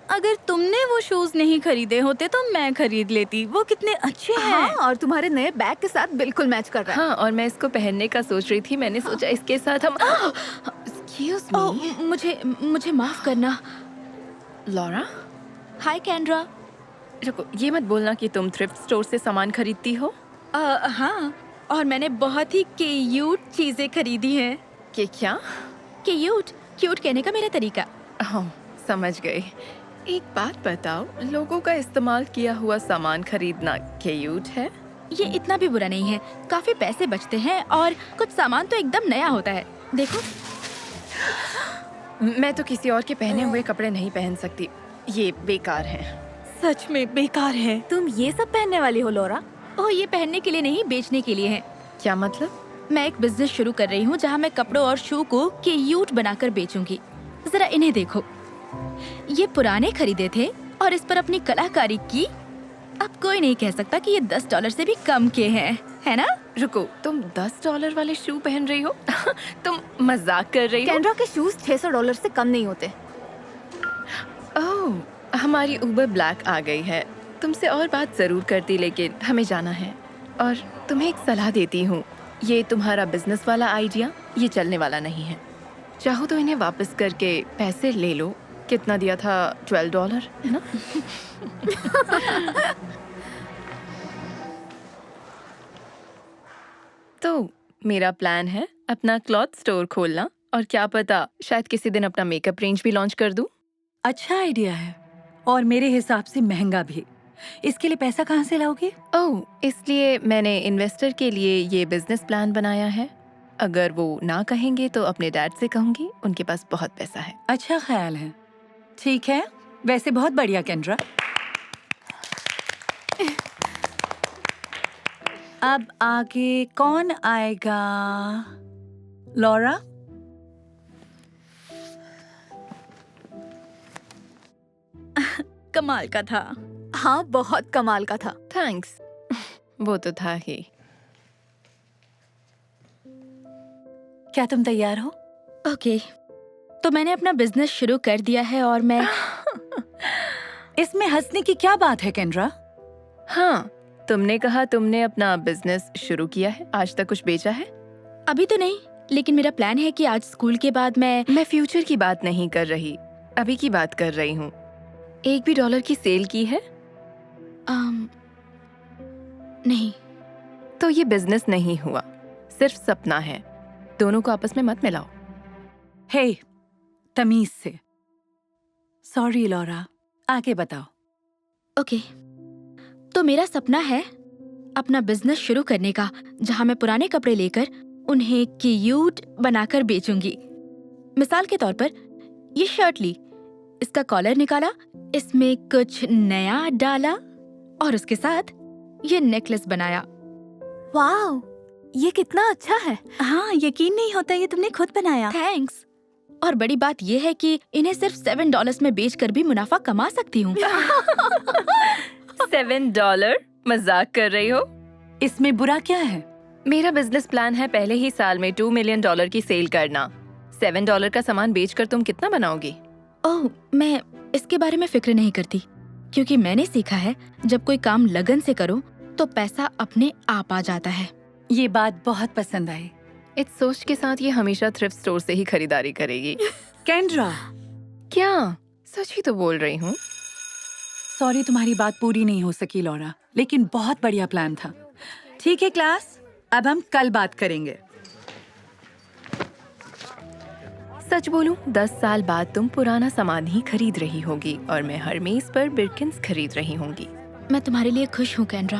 अगर तुमने वो शूज नहीं खरीदे होते तो मैं खरीद लेती। वो कितने अच्छे हैं। हाँ, और तुम्हारे नए बैग के साथ बिल्कुल मैच कर रहा है। हाँ, और मैं इसको पहनने का सोच रही थी। मैंने सोचा इसके साथ हम एक्सक्यूज ओह, मी मुझे मुझे माफ करना। लॉरा, हाय कैंड्रा। रुको, ये मत बोलना कि तुम थ्रिफ्ट स्टोर से सामान खरीदती हो। हाँ, और मैंने बहुत ही क्यूट चीजें खरीदी हैं। कि क्या? क्यूट क्यूट कहने का मेरा तरीका। हाँ, समझ गई। एक बात बताओ, लोगों का इस्तेमाल किया हुआ सामान खरीदना क्यूट है? ये इतना भी बुरा नहीं है। काफी पैसे बचते हैं और कुछ सामान तो एकदम नया होता है। देखो। मैं तो किसी और के पहने हुए कपड़े नहीं पहन सकती। ये बेकार हैं। सच में बेकार है। तुम ये सब पहनने वाली हो लोरा? ओह, ये पहनने के लिए नहीं, बेचने के लिए है। क्या मतलब? मैं एक बिजनेस शुरू कर रही हूँ जहाँ मैं कपड़ों और शू को क्यूट बनाकर बेचूंगी। जरा इन्हें देखो। ये पुराने खरीदे थे और इस पर अपनी कलाकारी की। अब कोई नहीं कह सकता कि ये $10 से भी कम के हैं, है ना? रुको, तुम $10 वाले शू पहन रही हो? तुम मजाक कर रही हो? कैंड्रा के शूज $600 से कम नहीं होते। ओह, हमारी उबर ब्लैक आ गई है। तुमसे और बात जरूर करती, लेकिन हमें जाना है। और तुम्हें एक सलाह देती हूँ, ये तुम्हारा बिजनेस वाला आइडिया ये चलने वाला नहीं है। चाहो तो इन्हें वापस करके पैसे ले लो। कितना दिया था? $12, है ना? तो मेरा प्लान है अपना क्लॉथ स्टोर खोलना, और क्या पता शायद किसी दिन अपना मेकअप रेंज भी लॉन्च कर दूं। अच्छा आइडिया है और मेरे हिसाब से महंगा भी। इसके लिए पैसा कहाँ से लाओगे? ओह, इसलिए मैंने इन्वेस्टर के लिए ये बिजनेस प्लान बनाया है। अगर वो ना कहेंगे तो अपने डैड से कहूंगी, उनके पास बहुत पैसा है। अच्छा ख्याल है। ठीक है, वैसे बहुत बढ़िया केंद्रा। अब आगे कौन आएगा? लॉरा? कमाल का था। हाँ, बहुत कमाल का था। थैंक्स। वो तो था ही। क्या तुम तैयार हो? ओके, तो मैंने अपना बिजनेस शुरू कर दिया है और मैं इसमें हंसने की क्या बात है केंद्रा? हाँ, तुमने कहा तुमने अपना बिजनेस शुरू किया है। आज तक कुछ बेचा है? अभी तो नहीं, लेकिन मेरा प्लान है कि आज स्कूल के बाद मैं फ्यूचर की बात नहीं कर रही, अभी की बात कर रही हूँ। एक भी डॉलर की सेल की है? नहीं। तो ये बिजनेस नहीं हुआ, सिर्फ सपना है। दोनों को आपस में मत मिलाओ। हे, तमीज से। सॉरी लॉरा, आगे बताओ। ओके, तो मेरा सपना है अपना बिजनेस शुरू करने का, जहाँ मैं पुराने कपड़े लेकर उन्हें क्यूट बनाकर बेचूंगी। मिसाल के तौर पर ये शर्ट ली, इसका कॉलर निकाला, इसमें कुछ नया डाला और उसके साथ ये नेकलेस बनाया। वाह, ये कितना अच्छा है। हाँ, यकीन नहीं होता ये तुमने खुद बनाया। थैंक्स। और बड़ी बात ये है कि इन्हें सिर्फ $7 में बेचकर भी मुनाफा कमा सकती हूँ। $7? मजाक कर रही हो? इसमें बुरा क्या है? मेरा बिजनेस प्लान है पहले ही साल में $2 मिलियन की सेल करना। $7 का सामान बेचकर तुम कितना बनाओगी? ओह, मैं इसके बारे में फिक्र नहीं करती, क्योंकि मैंने सीखा है जब कोई काम लगन से करो तो पैसा अपने आप आ जाता है। ये बात बहुत पसंद आई। इस सोच के साथ ये हमेशा थ्रिफ्ट स्टोर से ही खरीदारी करेगी। केंद्रा, क्या? सच ही तो बोल रही हूँ। सॉरी तुम्हारी बात पूरी नहीं हो सकी लॉरा, लेकिन बहुत बढ़िया प्लान था। ठीक है क्लास, अब हम कल बात करेंगे। सच बोलूं, 10 साल बाद तुम पुराना सामान ही खरीद रही होगी और मैं हर मेज पर बिर्किन्स खरीद रही होंगी। मैं तुम्हारे लिए खुश हूँ कैंड्रा।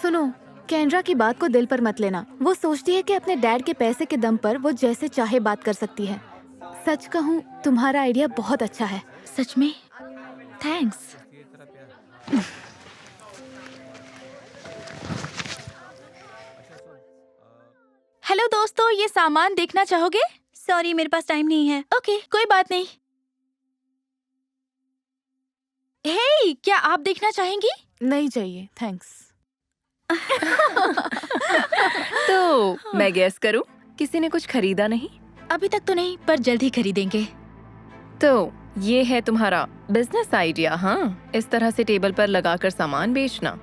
सुनो, केंड्रा की बात को दिल पर मत लेना। वो सोचती है कि अपने डैड के पैसे के दम पर वो जैसे चाहे बात कर सकती है। सच कहूँ, तुम्हारा आइडिया बहुत अच्छा है। सच में? थैंक्स। हेलो दोस्तों, ये सामान देखना चाहोगे? सॉरी, मेरे पास टाइम नहीं है। ओके, कोई बात नहीं। हे, क्या आप देखना चाहेंगी? नहीं चाहिए, थैंक्स। तो मैं गेस करूं, किसी ने कुछ खरीदा नहीं? अभी तक तो नहीं, पर जल्द ही खरीदेंगे। तो ये है तुम्हारा बिजनेस आइडिया? हाँ, इस तरह से टेबल पर लगाकर सामान बेचना।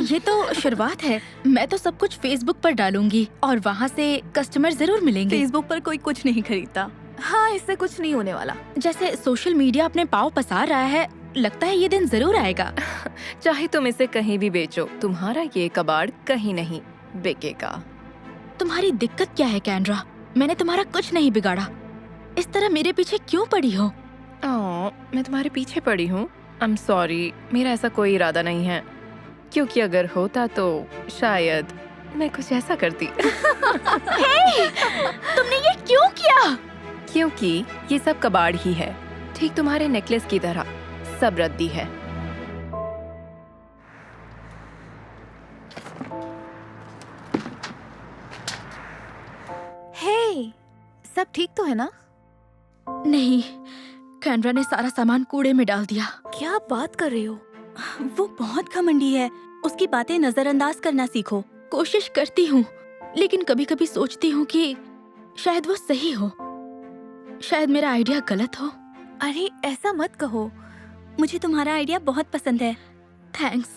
ये तो शुरुआत है। मैं तो सब कुछ फेसबुक पर डालूंगी और वहाँ से कस्टमर जरूर मिलेंगे। फेसबुक पर कोई कुछ नहीं खरीदता। हाँ, इससे कुछ नहीं होने वाला। जैसे सोशल मीडिया अपने पाँव पसार रहा है, लगता है ये दिन जरूर आएगा। चाहे तुम इसे कहीं भी बेचो, तुम्हारा ये कबाड़ कहीं नहीं बिकेगा। तुम्हारी दिक्कत क्या है कैंड्रा? मैंने तुम्हारा कुछ नहीं बिगाड़ा। इस तरह मेरे पीछे क्यों पड़ी हो? मैं तुम्हारे पीछे पड़ी हूँ। आई एम सॉरी, मेरा ऐसा कोई इरादा नहीं है, क्योंकि अगर होता तो शायद मैं कुछ ऐसा करती। तुमने ये क्यों किया? क्योंकि ये सब कबाड़ ही है, ठीक तुम्हारे नेकलेस की तरह, सब रद्दी है। हे, सब ठीक तो है ना? नहीं, कैंड्रा ने सारा सामान कूड़े में डाल दिया। क्या बात कर रही हो? वो बहुत घमंडी है, उसकी बातें नजरअंदाज करना सीखो। कोशिश करती हूँ, लेकिन कभी कभी सोचती हूँ कि शायद वो सही हो, शायद मेरा आइडिया गलत हो। अरे ऐसा मत कहो। मुझे तुम्हारा आइडिया बहुत पसंद है। थैंक्स।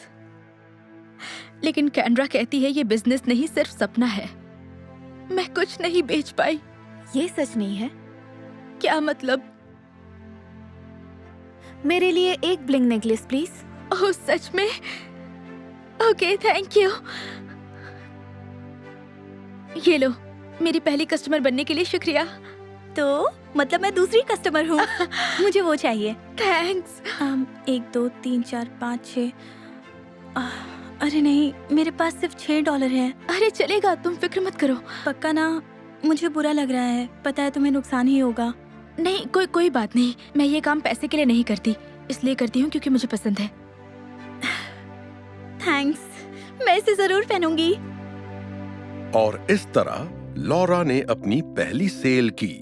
लेकिन कैंड्रा कहती है ये बिजनेस नहीं, सिर्फ सपना है। मैं कुछ नहीं बेच पाई। ये सच नहीं है। क्या मतलब? मेरे लिए एक ब्लिंग नेकलेस प्लीज। ओह सच में? Okay, thank you. ये लो, मेरी पहली कस्टमर बनने के लिए शुक्रिया। तो मतलब मैं दूसरी कस्टमर हूँ। मुझे वो चाहिए। थैंक्स। 1 2 3 4 5 6। अरे नहीं, मेरे पास सिर्फ $6 है। अरे चलेगा, तुम फिक्र मत करो। पक्का ना? मुझे बुरा लग रहा है, पता है तुम्हें नुकसान ही होगा। नहीं, कोई बात नहीं। मैं ये काम पैसे के लिए नहीं करती, इसलिए करती हूँ क्योंकि मुझे पसंद है। थैंक्स, मैं इसे जरूर पहनूंगी। और इस तरह लॉरा ने अपनी पहली सेल की।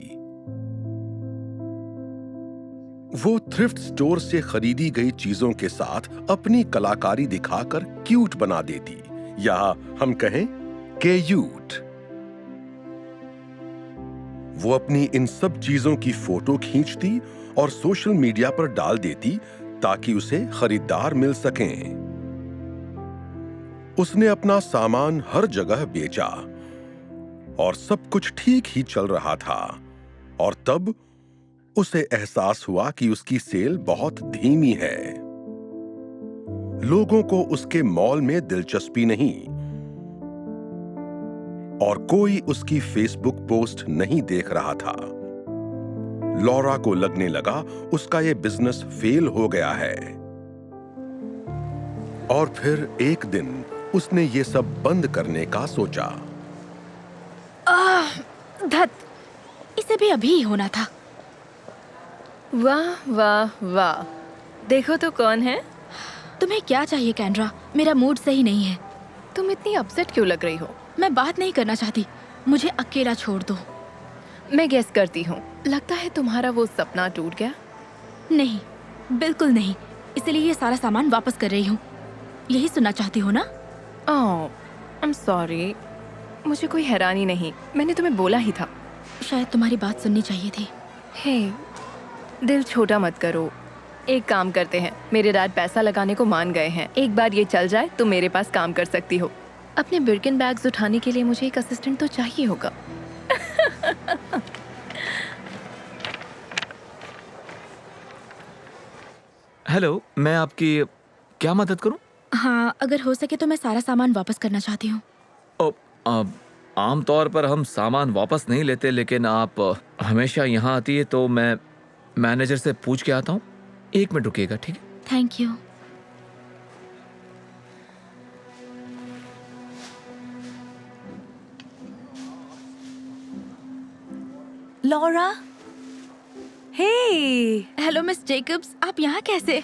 वो थ्रिफ्ट स्टोर से खरीदी गई चीजों के साथ अपनी कलाकारी दिखाकर क्यूट बना देती, या हम कहें क्यूट। वो अपनी इन सब चीजों की फोटो खींचती और सोशल मीडिया पर डाल देती ताकि उसे खरीदार मिल सकें। उसने अपना सामान हर जगह बेचा और सब कुछ ठीक ही चल रहा था, और तब उसे एहसास हुआ कि उसकी सेल बहुत धीमी है। लोगों को उसके मॉल में दिलचस्पी नहीं, और कोई उसकी फेसबुक पोस्ट नहीं देख रहा था। लॉरा को लगने लगा उसका ये बिजनेस फेल हो गया है। और फिर एक दिन उसने ये सब बंद करने का सोचा। धत, इसे भी अभी ही होना था। वाह वाह वाह, देखो तो कौन है। तुम्हें क्या चाहिए कैंड्रा? मेरा मूड सही नहीं है। तुम इतनी अपसेट क्यों लग रही हो? मैं बात नहीं करना चाहती, मुझे अकेला छोड़ दो। मैं गेस करती हूँ, लगता है तुम्हारा वो सपना टूट गया। नहीं, बिल्कुल नहीं, इसलिए ये सारा सामान वापस कर रही हूँ। यही सुनना चाहती हो ना? ओह, आई एम सॉरी, मुझे कोई हैरानी नहीं, मैंने तुम्हें बोला ही था। शायद तुम्हारी बात सुननी चाहिए थी। हे, दिल छोटा मत करो। एक काम करते हैं, मेरे डैड पैसा लगाने को मान गए हैं। एक बार ये चल जाए तो मेरे पास काम कर सकती हो। अपने बिर्किन बैग्स उठाने के लिए मुझे एक असिस्टेंट तो चाहिए होगा। हेलो, मैं आपकी क्या मदद करूं? हाँ, अगर हो सके तो मैं सारा सामान वापस करना चाहती हूँ। आमतौर पर हम सामान वापस नहीं लेते, लेकिन आप हमेशा यहाँ आती है तो मैं मैनेजर से पूछ के आता हूँ। 1 मिनट रुकिएगा, ठीक है? Thank you. Laura, hey. Hello miss Jacobs, आप यहाँ कैसे?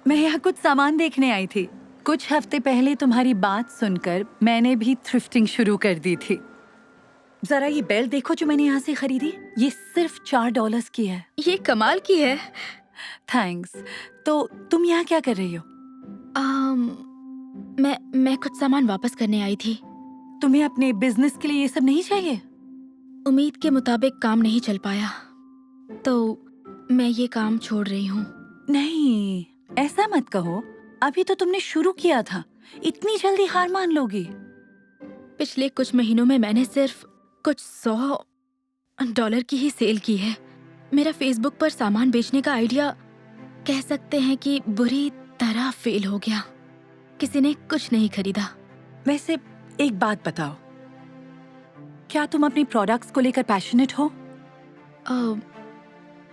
मैं यहाँ कुछ सामान देखने आई थी। कुछ हफ्ते पहले तुम्हारी बात सुनकर मैंने भी थ्रिफ्टिंग शुरू कर दी थी। जरा ये बेल्ट देखो जो मैंने यहाँ से खरीदी, ये सिर्फ $4 की है। ये कमाल की है। थैंक्स। तो तुम यहाँ क्या कर रही हो? मैं कुछ सामान वापस करने आई थी। तुम्हें अपने बिजनेस के लिए ये सब नहीं चाहिए? उम्मीद के मुताबिक काम नहीं चल पाया, तो मैं ये काम छोड़ रही हूँ। नहीं, ऐसा मत कहो। अभी तो तुमने शुरू किया था, इतनी जल्दी हार मान लोगी? पिछले कुछ महीनों में मैंने सिर्फ कुछ $100 की ही सेल की है। मेरा फेसबुक पर सामान बेचने का आइडिया कह सकते हैं कि बुरी तरह फेल हो गया। किसी ने कुछ नहीं खरीदा। वैसे एक बात बताओ, क्या तुम अपनी प्रोडक्ट्स को लेकर पैशनेट हो?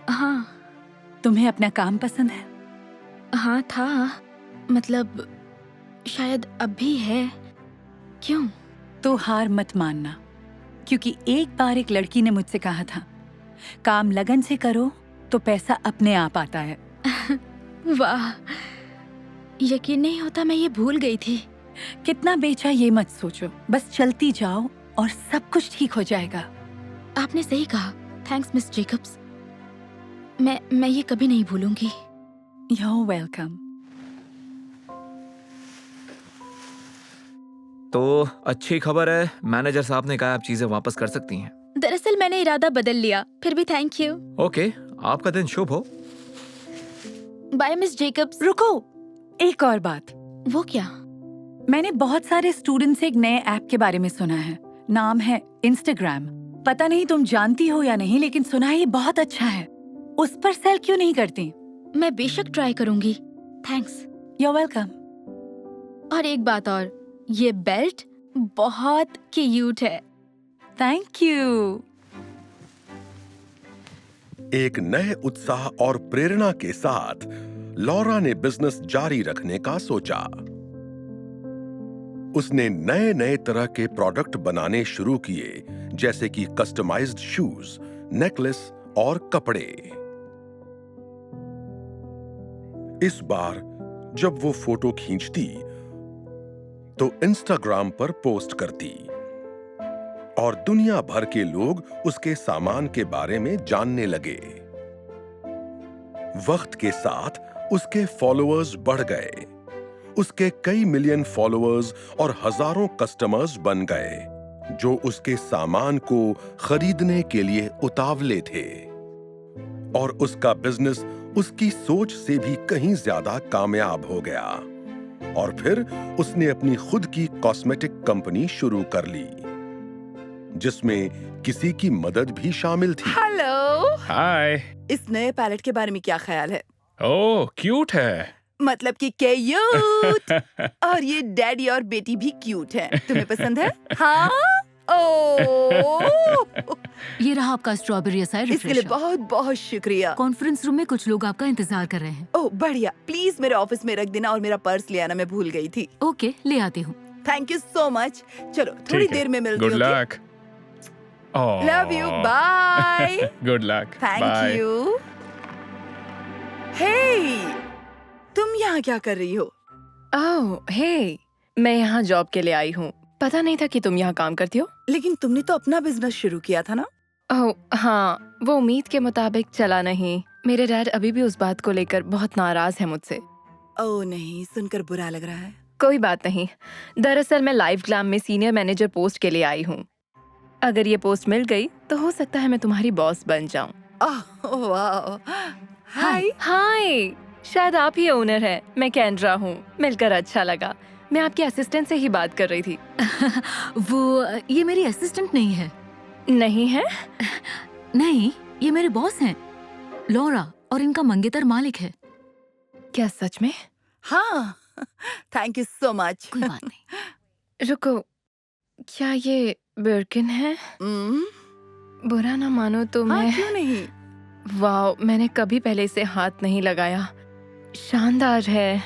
हाँ। तुम्हें अपना काम पसंद है? हाँ था, मतलब शायद अब भी है। क्यों? तो हार मत मानना, क्योंकि एक बार एक लड़की ने मुझसे कहा था, काम लगन से करो तो पैसा अपने आप आता है। वाह, यकीन नहीं होता मैं ये भूल गई थी। कितना बेचा ये मत सोचो, बस चलती जाओ और सब कुछ ठीक हो जाएगा। आपने सही कहा। Thanks miss Jacob's. मैं ये कभी नहीं भूलूंगी। You're welcome। तो अच्छी खबर है, मैनेजर साहब ने कहा आप चीजें वापस कर सकती हैं। दरअसल मैंने इरादा बदल लिया, फिर भी थैंक यू। ओके, आपका दिन शुभ हो। Bye miss Jacobs. रुको, एक और बात। वो क्या? मैंने बहुत सारे स्टूडेंट्स से एक नए ऐप के बारे में सुना है, नाम है इंस्टाग्राम। पता नहीं तुम जानती हो या नहीं, लेकिन सुना है ये बहुत अच्छा है। उस पर सेल क्यों नहीं करती? मैं बेशक ट्राई करूंगी। थैंक्स। You're welcome। और एक बात और, ये बेल्ट बहुत क्यूट है। Thank you. एक नए उत्साह और प्रेरणा के साथ लॉरा ने बिजनेस जारी रखने का सोचा। उसने नए नए तरह के प्रोडक्ट बनाने शुरू किए, जैसे कि कस्टमाइज्ड शूज, नेकलेस और कपड़े। इस बार जब वो फोटो खींचती तो इंस्टाग्राम पर पोस्ट करती और दुनिया भर के लोग उसके सामान के बारे में जानने लगे। वक्त के साथ उसके फॉलोअर्स बढ़ गए। उसके कई मिलियन फॉलोअर्स और हजारों कस्टमर्स बन गए, जो उसके सामान को खरीदने के लिए उतावले थे। और उसका बिजनेस उसकी सोच से भी कहीं ज्यादा कामयाब हो गया। और फिर उसने अपनी खुद की कॉस्मेटिक कंपनी शुरू कर ली, जिसमें किसी की मदद भी शामिल थी। हेलो, हाय। इस नए पैलेट के बारे में क्या ख्याल है? ओह, क्यूट है। मतलब कि क्यूट। और ये डैडी और बेटी भी क्यूट है। तुम्हें पसंद है? हाँ। ओह, ये रहा आपका स्ट्रॉबेरी असाई इसके लिए रिफ्रेशर। बहुत बहुत शुक्रिया। कॉन्फ्रेंस रूम में कुछ लोग आपका इंतजार कर रहे हैं। ओह बढ़िया, प्लीज मेरे ऑफिस में रख देना, और मेरा पर्स ले आना, मैं भूल गई थी। ओके, ले आती हूँ। Thank you so much. चलो थोड़ी देर में मिलती गुड हूँ। Luck. Love you, bye. Good luck. Thank you. Hey, तुम यहाँ क्या कर रही हो? ओह, हे, मैं यहाँ जॉब के लिए आई हूँ। पता नहीं था कि तुम यहाँ काम करती हो। लेकिन तुमने तो अपना बिजनेस शुरू किया था ना? ओह हाँ, वो उम्मीद के मुताबिक चला नहीं। मेरे डैड अभी भी उस बात को लेकर बहुत नाराज है मुझसे। ओह नहीं, सुनकर बुरा लग रहा है। कोई बात नहीं। दरअसल मैं लाइव ग्लैम में सीनियर मैनेजर पोस्ट के लिए आई हूँ। अगर ये पोस्ट मिल गई तो हो सकता है मैं तुम्हारी बॉस बन जाऊँ। ओह वाह। हाय। हाय, शायद आप ही ओनर हैं। मैं केंड्रा हूँ। मिलकर अच्छा लगा। मैं आपके असिस्टेंट से ही बात कर रही थी। वो ये मेरी असिस्टेंट नहीं है। नहीं है? नहीं, ये मेरे बॉस हैं, लॉरा, और इनका मंगेतर मालिक है। क्या सच में? हाँ, थैंक यू सो मच। कोई बात नहीं। रुको, क्या ये बिर्किन है? बुरा ना मानो तो हाँ, मैं। क्यों नहीं? वाह, मैंने कभी पहले इसे हाथ नहीं लगाया। शानदार है।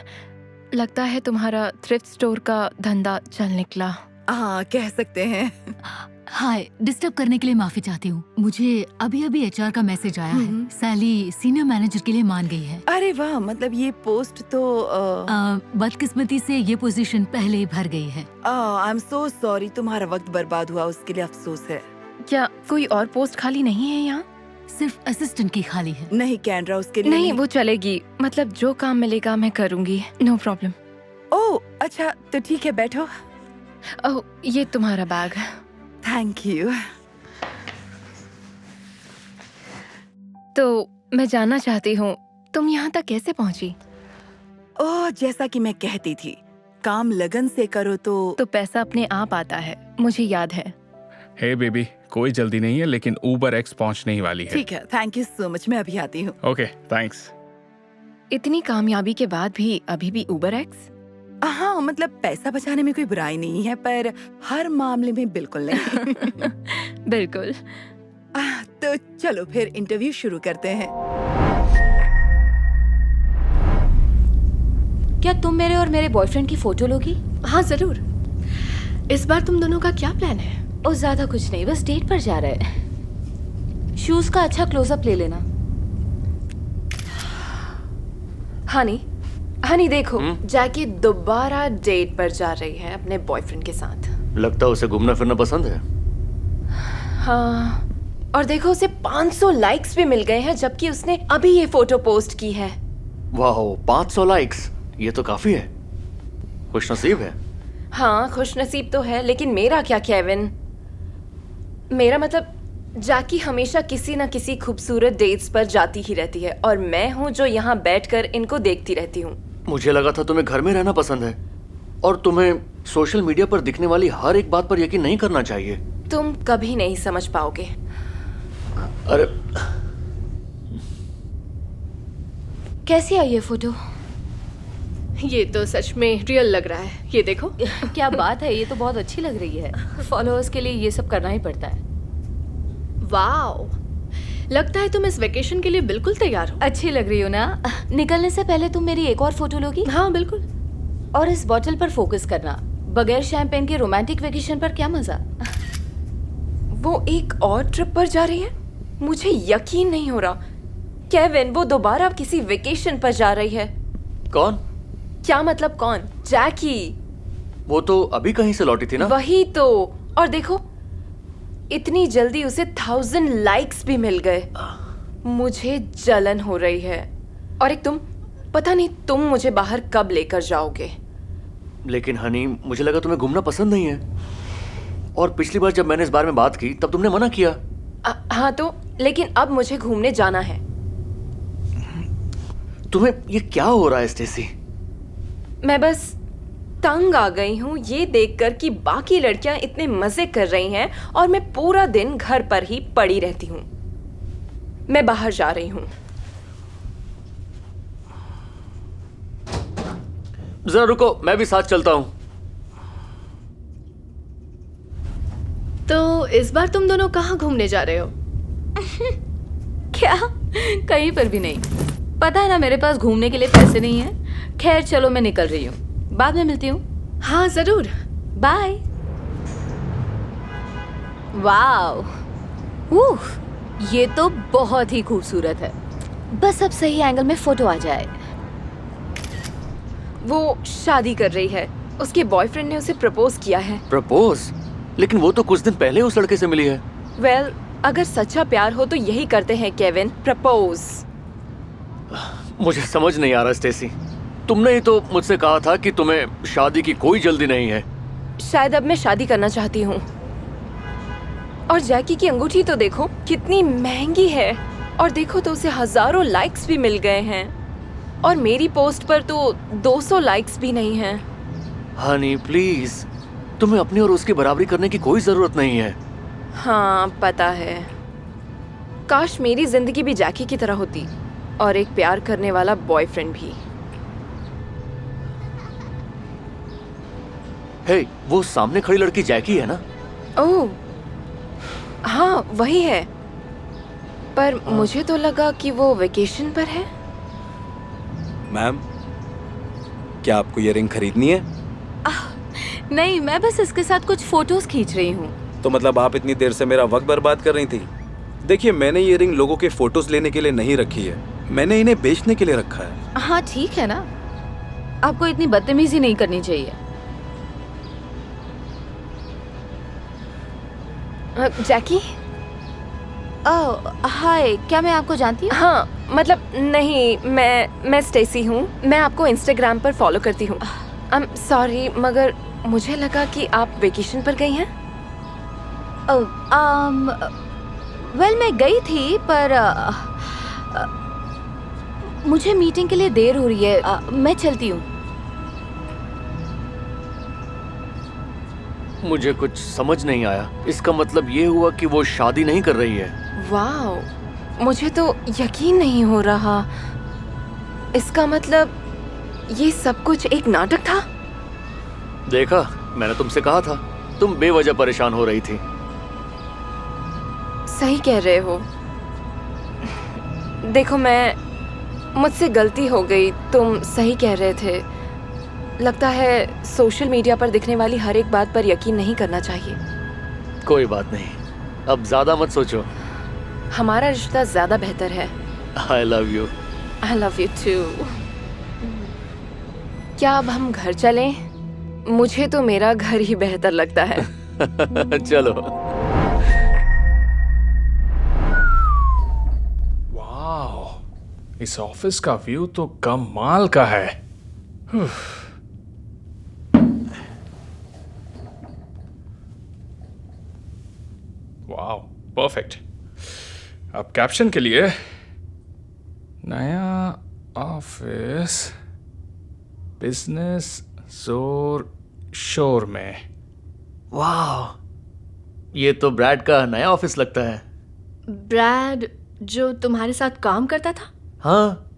लगता है तुम्हारा थ्रिफ्ट स्टोर का धंधा चल निकला। हाँ, कह सकते हैं। हाय, डिस्टर्ब करने के लिए माफी चाहती हूँ। मुझे अभी अभी एचआर का मैसेज आया है। सैली सीनियर मैनेजर के लिए मान गई है। अरे वाह, मतलब ये पोस्ट तो बदकिस्मती से ये पोजीशन पहले ही भर गई है। आई एम सो सॉरी, तुम्हारा वक्त बर्बाद हुआ, उसके लिए अफसोस है। क्या कोई और पोस्ट खाली नहीं है यहाँ? सिर्फ असिस्टेंट की खाली है। नहीं कैंड्रा, उसके लिए नहीं, वो चलेगी। मतलब जो काम मिलेगा मैं करूँगी। No problem. ओह अच्छा, तो ठीक है, बैठो। ओह, ये तुम्हारा बैग। Thank you. तो मैं जानना चाहती हूँ तुम यहाँ तक कैसे पहुँची? ओह, जैसा कि मैं कहती थी, काम लगन से करो तो पैसा अपने आप आता है, मुझे याद है। हे बेबी, कोई जल्दी नहीं है, लेकिन उबर एक्स पहुंचने ही वाली है। ठीक है, थैंक यू सो मच, मैं अभी आती हूँ। Okay, thanks. इतनी कामयाबी के बाद भी अभी भी उबर एक्स? हाँ, मतलब पैसा बचाने में कोई बुराई नहीं है, पर हर मामले में बिल्कुल नहीं। बिल्कुल। तो चलो फिर इंटरव्यू शुरू करते हैं। क्या तुम मेरे और मेरे बॉयफ्रेंड की फोटो लोगी? हाँ जरूर। इस बार तुम दोनों का क्या प्लान है? और ज्यादा कुछ नहीं, बस डेट पर जा रहे हैं। शूज का अच्छा क्लोजअप ले लेना। हनी देखो, जैकी दोबारा डेट पर जा रही है अपने बॉयफ्रेंड के साथ। लगता है उसे घूमना फिरना पसंद है। हाँ, और देखो उसे 500 लाइक्स भी मिल गए हैं, जबकि उसने अभी ये फोटो पोस्ट की है। वाह, 500 लाइक्स, ये तो काफी है। खुशनसीब है। हाँ, खुशनसीब तो है, लेकिन मेरा क्या केविन? मेरा मतलब जैकी हमेशा किसी न किसी खूबसूरत डेट्स पर जाती ही रहती है, और मैं हूँ जो यहाँ बैठकर इनको देखती रहती हूँ। मुझे लगा था तुम्हें घर में रहना पसंद है और तुम्हें सोशल मीडिया पर दिखने वाली हर एक बात पर यकीन नहीं करना चाहिए। तुम कभी नहीं समझ पाओगे। अरे, कैसी आई ये फोटो? ये तो सच में रियल लग रहा है, ये देखो। क्या बात है, ये तो बहुत अच्छी लग रही है। फॉलोअर्स के लिए ये सब करना ही पड़ता है। वाओ, लगता है तुम इस वेकेशन के लिए बिल्कुल तैयार हो। अच्छी लग रही हो ना? निकलने से पहले तुम मेरी एक और फोटो लोगी? हाँ बिल्कुल। और इस बॉटल पर फोकस करना। बगैर शैंपेन के रोमांटिक वेकेशन पर क्या मजा। वो एक और ट्रिप पर जा रही है? मुझे यकीन नहीं हो रहा। केविन, वो दोबारा किसी वेकेशन पर जा रही है। कौन? क्या मतलब कौन? जैकी। वो तो अभी कहीं से लौटी थी ना? वही तो। और देखो, इतनी जल्दी उसे 1000 लाइक्स भी मिल गए। मुझे जलन हो रही है। और एक तुम, पता नहीं तुम मुझे बाहर कब लेकर जाओगे। लेकिन हनी, मुझे लगा तुम्हें घूमना पसंद नहीं है, और पिछली बार जब मैंने इस बारे में बात की तब तुमने मना किया। हाँ तो, लेकिन अब मुझे घूमने जाना है। तुम्हें ये क्या हो रहा है स्टेसी? मैं बस तंग आ गई हूँ ये देखकर कि बाकी लड़कियां इतने मजे कर रही हैं और मैं पूरा दिन घर पर ही पड़ी रहती हूँ। मैं बाहर जा रही हूँ। जरा रुको, मैं भी साथ चलता हूँ। तो इस बार तुम दोनों कहाँ घूमने जा रहे हो? क्या? कहीं पर भी नहीं। पता है ना, मेरे पास घूमने के लिए पैसे नहीं है। खैर चलो, मैं निकल रही हूँ, बाद में मिलती हूँ। हाँ जरूर, बाय। वाओ, ये तो बहुत ही खूबसूरत है। बस अब सही एंगल में फोटो आ जाए। वो शादी कर रही है, उसके बॉयफ्रेंड ने उसे प्रपोज किया है। प्रपोज? लेकिन वो तो कुछ दिन पहले उस लड़के से मिली है। वेल, अगर सच्चा प्यार हो तो यही करते हैं केविन, प्रपोज। मुझे समझ नहीं आ रहा स्टेसी, तुमने ही तो मुझसे कहा था कि तुम्हें शादी की कोई जल्दी नहीं है। शायद अब मैं शादी करना चाहती हूँ। और जैकी की अंगूठी तो देखो कितनी महंगी है, और देखो तो उसे हजारों लाइक्स भी मिल गए हैं, और मेरी पोस्ट पर तो 200 लाइक्स भी नहीं हैं। हनी प्लीज, तुम्हें अपनी और उसकी बराबरी करने की कोई जरूरत नहीं है। हाँ पता है, काश मेरी जिंदगी भी जैकी की तरह होती, और एक प्यार करने वाला बॉयफ्रेंड भी। हे, वो सामने खड़ी लड़की जैकी है ना? ओह हाँ वही है, पर मुझे तो लगा कि वो वेकेशन पर है। मैम, क्या आपको ये रिंग खरीदनी है? नहीं, मैं बस इसके साथ कुछ फोटोज खींच रही हूँ। तो मतलब आप इतनी देर से मेरा वक्त बर्बाद कर रही थी? देखिए, मैंने ये रिंग लोगों के फोटोज लेने के लिए नहीं रखी है, मैंने इन्हें बेचने के लिए रखा है। हाँ ठीक है ना, आपको इतनी बदतमीजी नहीं करनी चाहिए। जैकी? ओह हाय, क्या मैं आपको जानती हूँ? हाँ मतलब नहीं, मैं स्टेसी हूँ, मैं आपको इंस्टाग्राम पर फॉलो करती हूँ। सॉरी, मगर मुझे लगा कि आप वेकेशन पर गई हैं। वेल मैं गई थी, पर मुझे मीटिंग के लिए देर हो रही है, मैं चलती हूँ। मुझे कुछ समझ नहीं आया। इसका मतलब ये हुआ कि वो शादी नहीं कर रही है। वाह, मुझे तो यकीन नहीं हो रहा। इसका मतलब ये सब कुछ एक नाटक था? देखा, मैंने तुमसे कहा था, तुम बेवजह परेशान हो रही थी। सही कह रहे हो। देखो, मुझसे गलती हो गई, तुम सही कह रहे थे। लगता है सोशल मीडिया पर दिखने वाली हर एक बात पर यकीन नहीं करना चाहिए। कोई बात नहीं, अब ज्यादा मत सोचो। हमारा रिश्ता ज्यादा बेहतर है। I love you. I love you too. क्या अब हम घर चलें? मुझे तो मेरा घर ही बेहतर लगता है। चलो। वाह, इस ऑफिस का व्यू तो कमाल का है। वाह, परफेक्ट। अब कैप्शन के लिए नया ऑफिस बिजनेस जोर शोर में। वाह, ये तो ब्रैड का नया ऑफिस लगता है। ब्रैड जो तुम्हारे साथ काम करता था? हाँ,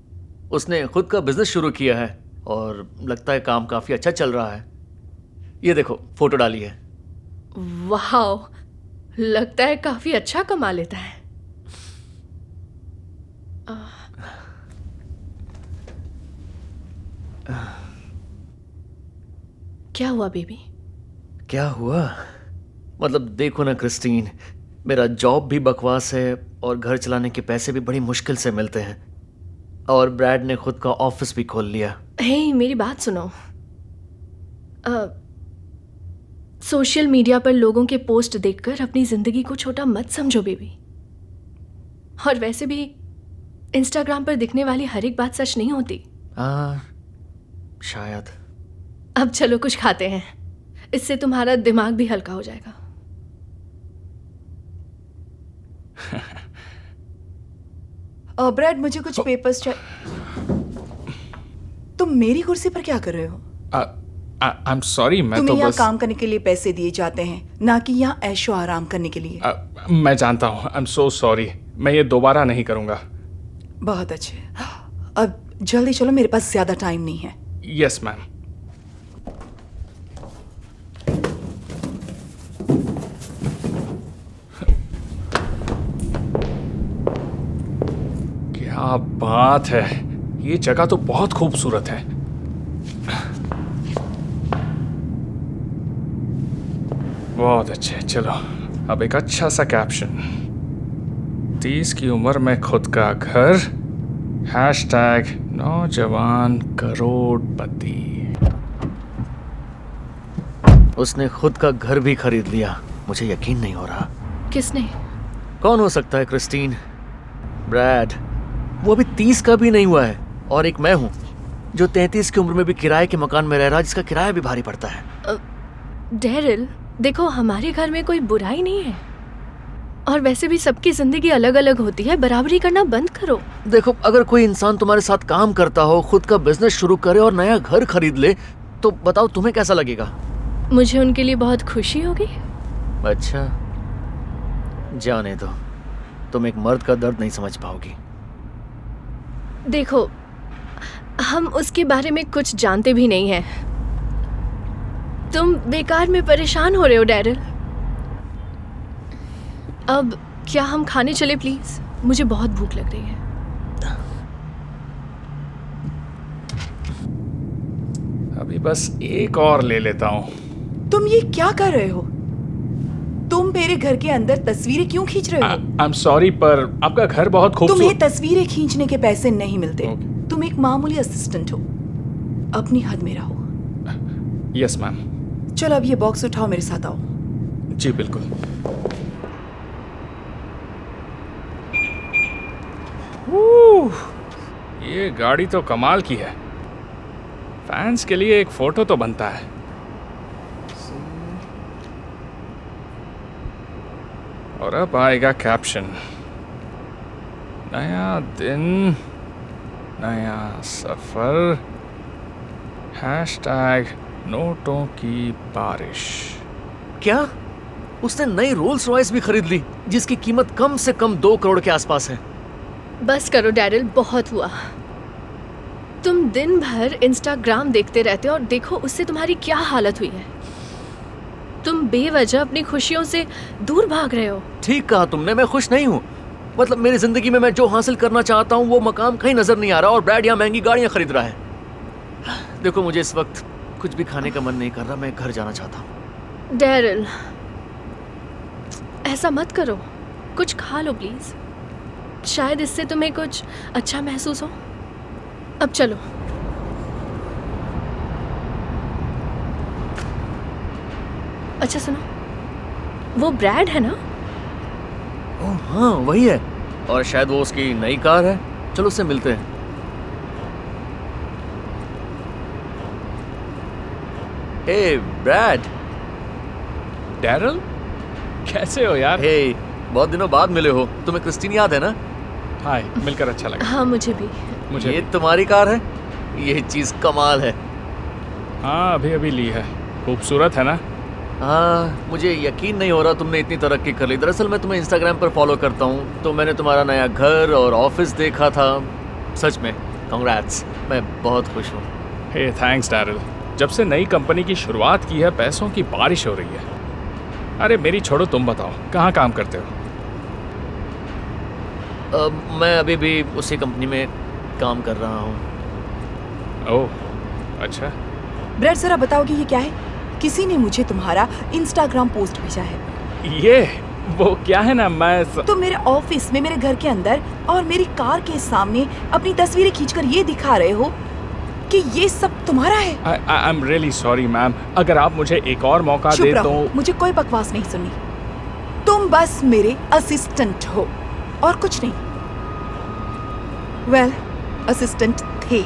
उसने खुद का बिजनेस शुरू किया है और लगता है काम काफी अच्छा चल रहा है। ये देखो, फोटो डाली है। वाह, लगता है काफी अच्छा कमा लेता है। क्या हुआ बेबी? क्या हुआ? मतलब देखो ना क्रिस्टीन, मेरा जॉब भी बकवास है और घर चलाने के पैसे भी बड़ी मुश्किल से मिलते हैं, और ब्रैड ने खुद का ऑफिस भी खोल लिया। हे, मेरी बात सुनो। सोशल मीडिया पर लोगों के पोस्ट देखकर अपनी जिंदगी को छोटा मत समझो बेबी। और वैसे भी इंस्टाग्राम पर दिखने वाली हर एक बात सच नहीं होती। शायद। अब चलो कुछ खाते हैं, इससे तुम्हारा दिमाग भी हल्का हो जाएगा। ब्रैड, मुझे कुछ पेपर्स चाहिए। तुम मेरी कुर्सी पर क्या कर रहे हो? आई एम सॉरी, मैं तुम्हें तो यहाँ बस काम करने के लिए पैसे दिए जाते हैं, ना कि यहाँ ऐशो आराम करने के लिए। मैं जानता हूँ, आई एम सो सॉरी। मैं ये दोबारा नहीं करूँगा। बहुत अच्छे, अब जल्दी चलो, मेरे पास ज्यादा टाइम नहीं है। Yes ma'am. क्या बात है, ये जगह तो बहुत खूबसूरत है। बहुत अच्छे। चलो अब एक अच्छा सा कैप्शन। 30 की उम्र में खुद का घर, हैशटैग नौजवान करोड़पति। उसने खुद का घर भी खरीद लिया। मुझे यकीन नहीं हो रहा। किसने? कौन हो सकता है क्रिस्टीन? ब्रैड। वो अभी 30 का भी नहीं हुआ है, और एक मैं हूँ जो 33 की उम्र में भी किराए के मकान में रह रहा, जिसका किराया भी भारी पड़ता है। डेरिल, देखो, हमारे घर में कोई बुराई नहीं है, और वैसे भी सबकी जिंदगी अलग अलग होती है। बराबरी करना बंद करो। देखो, अगर कोई इंसान तुम्हारे साथ काम करता हो, खुद का बिजनेस शुरू करे और नया घर खरीद ले, तो बताओ तुम्हें कैसा लगेगा? मुझे उनके लिए बहुत खुशी होगी। अच्छा, जाने दो, तुम एक मर्द का दर्द नहीं समझ पाओगी। देखो, हम उसके बारे में कुछ जानते भी नहीं हैं। तुम बेकार में परेशान हो रहे हो डेरिल। अब क्या हम खाने चले प्लीज? मुझे बहुत भूख लग रही है। अभी बस एक और ले लेता हूँ। तुम ये क्या कर रहे हो? तुम मेरे घर के अंदर तस्वीरें क्यों खींच रहे हो? आई एम सॉरी, पर आपका घर बहुत खूबसूरत। तुम्हें तस्वीरें खींचने के पैसे नहीं मिलते। तुम एक मामूली असिस्टेंट हो, अपनी हद में रहो। Yes ma'am. चलो अब ये बॉक्स उठाओ, मेरे साथ आओ। जी बिल्कुल। ये गाड़ी तो कमाल की है। फैंस के लिए एक फोटो तो बनता है। और अब आएगा कैप्शन। नया दिन, नया सफर हैशटैग नोटों की बारिश। क्या? उसने नई रोल्स रॉयस भी खरीद ली जिसकी कीमत कम से कम 2 करोड़ के आसपास है। बस करो डैरिल, बहुत हुआ। तुम दिन भर इंस्टाग्राम देखते रहते हो और देखो उससे तुम्हारी क्या हालत हुई है। तुम बेवजह अपनी खुशियों से दूर भाग रहे हो। ठीक कहा तुमने, मैं खुश नहीं हूँ। मतलब मेरी जिंदगी में मैं जो हासिल करना चाहता हूँ वो मकाम कहीं नजर नहीं आ रहा और ब्रैड यहाँ महंगी गाड़ियाँ खरीद रहा है। देखो मुझे इस वक्त कुछ भी खाने का मन नहीं कर रहा, मैं घर जाना चाहता हूँ। डैरिल, ऐसा मत करो, कुछ खा लो प्लीज, शायद इससे तुम्हें कुछ अच्छा महसूस हो। अब चलो। अच्छा सुनो, वो ब्रैड है ना? ओह हाँ वही है, और शायद वो उसकी नई कार है। चलो उससे मिलते हैं। हे ब्रैड। डैरल, कैसे हो यार? हे, बहुत दिनों बाद मिले हो। तुम्हें क्रिस्टीन याद है ना? हाय, मिलकर अच्छा लगा। हाँ मुझे भी। मुझे ये तुम्हारी कार है? ये चीज कमाल है। हाँ अभी अभी ली है, खूबसूरत है ना? हाँ मुझे यकीन नहीं हो रहा तुमने इतनी तरक्की कर ली। दरअसल मैं तुम्हें इंस्टाग्राम पर फॉलो करता हूँ, तो मैंने तुम्हारा नया घर और ऑफिस देखा था। सच में कांग्रेट्स, मैं बहुत खुश हूँ। हे थैंक्स डैरल। जब से नई कंपनी की शुरुआत की है पैसों की बारिश हो रही है। अरे मेरी छोड़ो, तुम बताओ कहाँ काम करते हो? मैं अभी भी उसी कंपनी में काम कर रहा हूँ। ओह अच्छा। ब्रैड जरा बताओगे ये क्या है? किसी ने मुझे तुम्हारा इंस्टाग्राम पोस्ट भेजा है। ये वो क्या है ना, मैं तुम मेरे ऑफिस में, मेरे घर के अंदर और मेरी कार के सामने अपनी तस्वीरें खींचकर ये दिखा रहे हो कि ये सब तुम्हारा है। I am really sorry ma'am, अगर आप मुझे एक और मौका दे तो। मुझे कोई बकवास नहीं सुननी। तुम बस मेरे असिस्टेंट हो और कुछ नहीं। वेल, असिस्टेंट थे,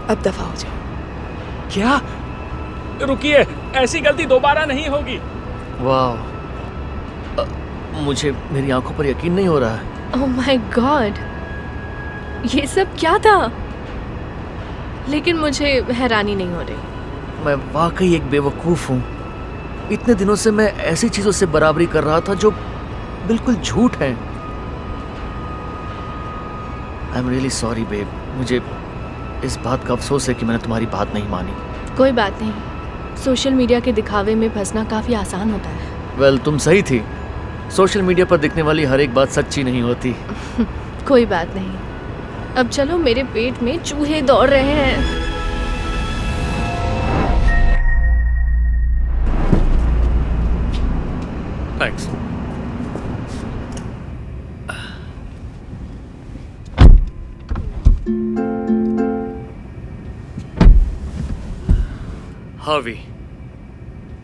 अब दफा हो जाओ। क्या? रुकिए, ऐसी गलती दोबारा नहीं होगी। वाह, मुझे मेरी आंखों पर यकीन नहीं हो रहा है। ओह माय गॉड, ये सब क्या था? लेकिन मुझे हैरानी नहीं हो रही। मैं वाकई एक बेवकूफ हूँ। इतने दिनों से मैं ऐसी चीजों से बराबरी कर रहा था जो बिल्कुल झूठ है। I am really sorry babe. मुझे इस बात का अफसोस है कि मैंने तुम्हारी बात नहीं मानी। कोई बात नहीं, सोशल मीडिया के दिखावे में फंसना काफी आसान होता है। वेल, तुम सही थी। सोशल मीडिया पर दिखने वाली हर एक बात सच्ची नहीं होती। कोई बात नहीं, अब चलो, मेरे पेट में चूहे दौड़ रहे हैं। थैंक्स। हार्वी,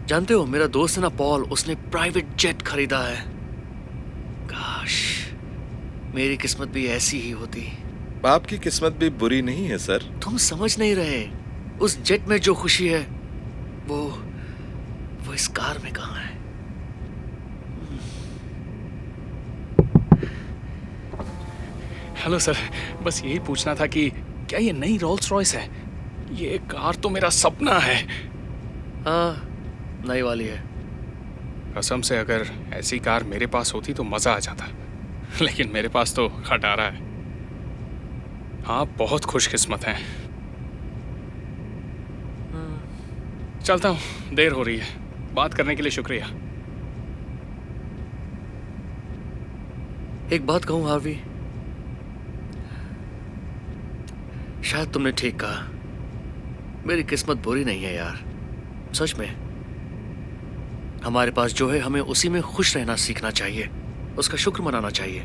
जानते हो मेरा दोस्त है ना पॉल, उसने प्राइवेट जेट खरीदा है। काश मेरी किस्मत भी ऐसी ही होती। आपकी किस्मत भी बुरी नहीं है सर। तुम समझ नहीं रहे, उस जेट में जो खुशी है वो इस कार में कहाँ है। हेलो सर, बस यही पूछना था कि क्या ये नई रोल्स रॉयस है? ये कार तो मेरा सपना है। हाँ, नई वाली है। कसम से अगर ऐसी कार मेरे पास होती तो मजा आ जाता, लेकिन मेरे पास तो खटारा है। हाँ, बहुत खुशकिस्मत हैं। चलता हूँ, देर हो रही है। बात करने के लिए शुक्रिया। एक बात कहूँ हार्वी, शायद तुमने ठीक कहा। मेरी किस्मत बुरी नहीं है यार, सच में। हमारे पास जो है हमें उसी में खुश रहना सीखना चाहिए, उसका शुक्र मनाना चाहिए।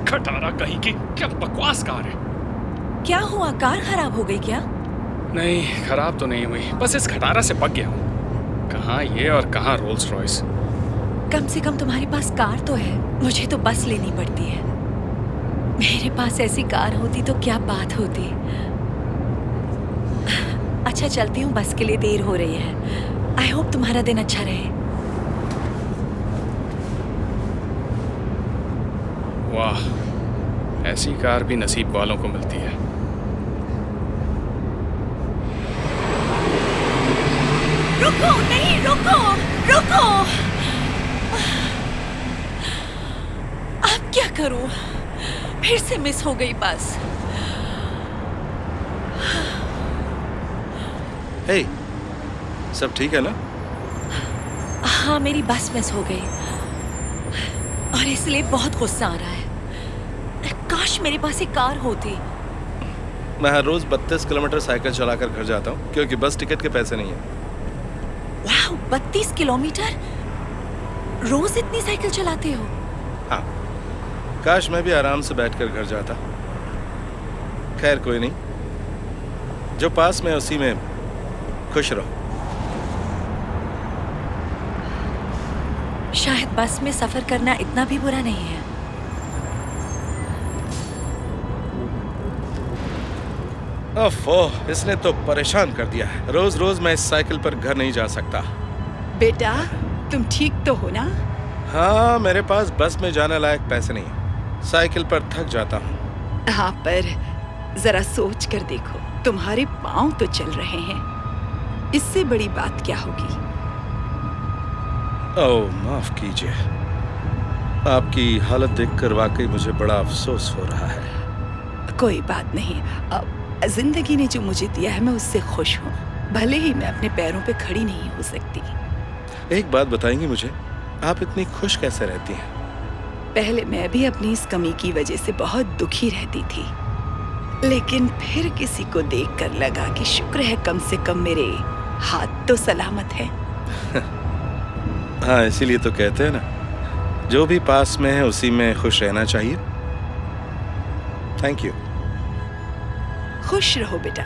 खटारा कहीं की, क्या बकवास कार है। क्या हुआ, कार खराब हो गई क्या? नहीं, खराब तो नहीं हुई, बस इस खटारा से पक गया हूँ। कहाँ ये और कहाँ रोल्स रॉयस। कम से कम तुम्हारे पास कार तो है, मुझे तो बस लेनी पड़ती है। मेरे पास ऐसी कार होती तो क्या बात होती। अच्छा चलती हूँ, बस के लिए देर हो रही है। आई होप तुम्हारा दिन अच्छा रहे। वाह, ऐसी कार भी नसीब वालों को मिलती है। रुको, नहीं, रुको, रुको। अब क्या करूं? फिर से मिस हो गई बस। हे, सब ठीक है ना? हाँ, मेरी बस मिस हो गई और इसलिए बहुत गुस्सा आ रहा है। काश मेरे पास एक कार होती। मैं हर रोज 32 किलोमीटर साइकिल चलाकर घर जाता हूँ क्योंकि बस टिकट के पैसे नहीं है। वाह, 32 किलोमीटर? रोज इतनी साइकिल चलाते हो? हाँ, काश मैं भी आराम से बैठकर घर जाता। खैर कोई नहीं, जो पास में उसी में खुश रहो। शायद बस में सफर करना इतना भी बुरा नहीं है। ओफो, इसने तो परेशान कर दिया है। रोज रोज मैं इस साइकिल पर घर नहीं जा सकता। बेटा, तुम ठीक तो हो ना? हाँ, मेरे पास बस में जाने लायक पैसे नहीं है। साइकिल पर थक जाता हूँ। हाँ, पर जरा सोच कर देखो, तुम्हारे पाँव तो चल रहे हैं। इससे बड़ी बात क्या होगी? ओह, माफ कीजिए। आपकी हालत देखकर वाकई मुझे बड़ा अफसोस हो रहा है। कोई बात नहीं। अब जिंदगी ने जो मुझे दिया है मैं उससे खुश हूँ, भले ही मैं अपने पैरों पे खड़ी नहीं हो सकती। एक बात बताएंगी मुझे, आप इतनी खुश कैसे रहती हैं? पहले मैं भी अपनी इस कमी की वजह से बहुत दुखी रहती थी, लेकिन फिर किसी को देखकर लगा कि शुक्र है कम से कम मेरे हाथ तो सलामत है। हाँ, इसीलिए तो कहते हैं ना, जो भी पास में है उसी में खुश रहना चाहिए। Thank you. खुश रहो बेटा।